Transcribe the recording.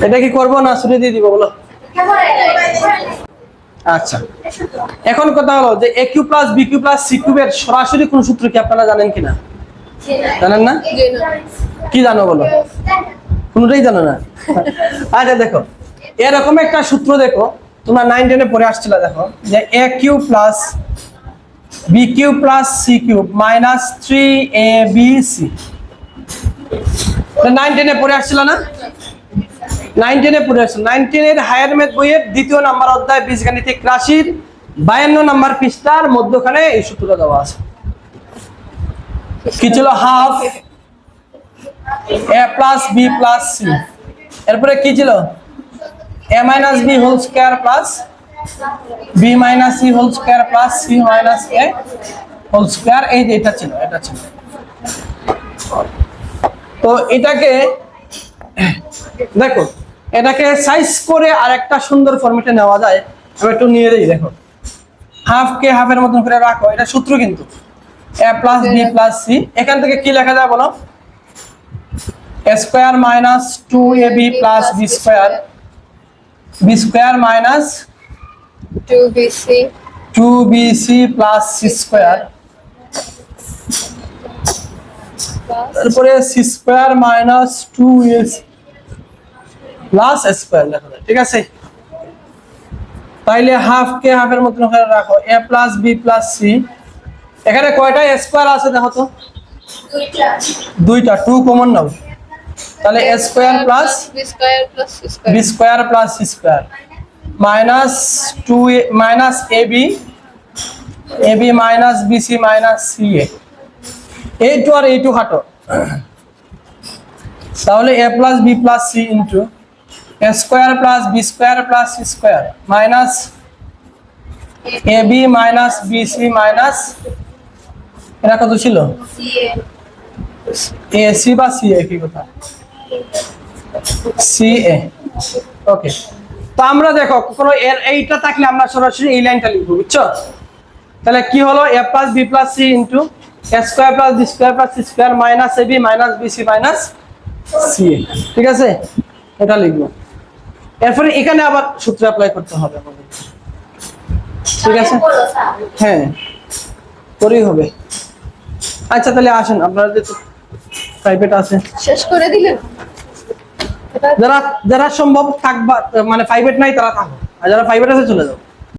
এটা কি করবো না শুনে দিয়ে দিব বলো? আচ্ছা, এখন কথা হলো যে a cube plus b cube plus c কিউবের সরাসরি কোন সূত্র কি আপনারা জানেন কিনা? জানেন না? কি জানো বলো? কোনটাই জানো না? আচ্ছা দেখো, এরকম একটা সূত্র দেখো, তোমরা 9 10 এ পড়ে আসছিল, দেখো যে a cube plus b cube plus c cube minus 3abc। 9 10 এ পড়ে আসছিল না? 9 10 এ পড়ে আসছিল। 9 10 এর হায়ার ম্যাথ বইয়ের দ্বিতীয় নাম্বার অধ্যায় বীজগাণিতিক রাশির 52 নাম্বার পৃষ্ঠার মধ্যখানে এই সূত্রটা দেওয়া আছে। কি ছিল? Half a plus b plus c, এরপরে কি ছিল? a minus b whole square plus b minus c whole square plus c minus a whole square. এই যে এটা ছিল, এটা ছিল। তো এটাকে দেখো, এটাকে সাইজ করে আরেকটা সুন্দর ফরম্যাটে নেওয়া যায়। আমি একটু নিয়ে দেই, দেখো হাফ কে হাফের মতন করে রাখো, এটা সূত্র কিন্তু a plus b plus c। এখান থেকে কি লেখা যায় বলো? a square minus 2ab plus b square, b square minus 2bc plus c square, তারপরে c square minus 2ac plus a square লেখা যায়। ঠিক আছে, তাইলে হাফ কে হাফের মতন করে রাখো, a plus b plus c। এখানে কয়টা a স্কয়ার আছে দেখো তো? দুইটা, 2 কমন নাও, তাহলে a square plus b square plus c square minus 2 minus ab minus bc minus ca। a2 আর a2 কাটো, তাহলে a plus b plus c into a square plus b square plus c square minus ab minus bc minus, এটা কত ছিল? ac বা ca, কি কথা? ca। ওকে, তো আমরা দেখো কোনো এর এইটা থাকলে আমরা সরাসরি এই লাইনটা লিখব, বুঝছো? তাহলে কি হলো? a plus b plus c into a square plus b square plus c square minus ab minus bc minus ca। ঠিক আছে, এটা লিখবো। এরপরে এখানে আবার সূত্র অ্যাপ্লাই করতে হবে আমাদের। ঠিক আছে, হ্যাঁ করেই হবে। আচ্ছা তাহলে আসেন, আপনারা যে প্রাইভেট আছে শেষ করে দিলেন। যারা যারা সম্ভব থাকবা, মানে প্রাইভেট নাই তারা থাকো, আর যারা প্রাইভেট আছে চলে যাও।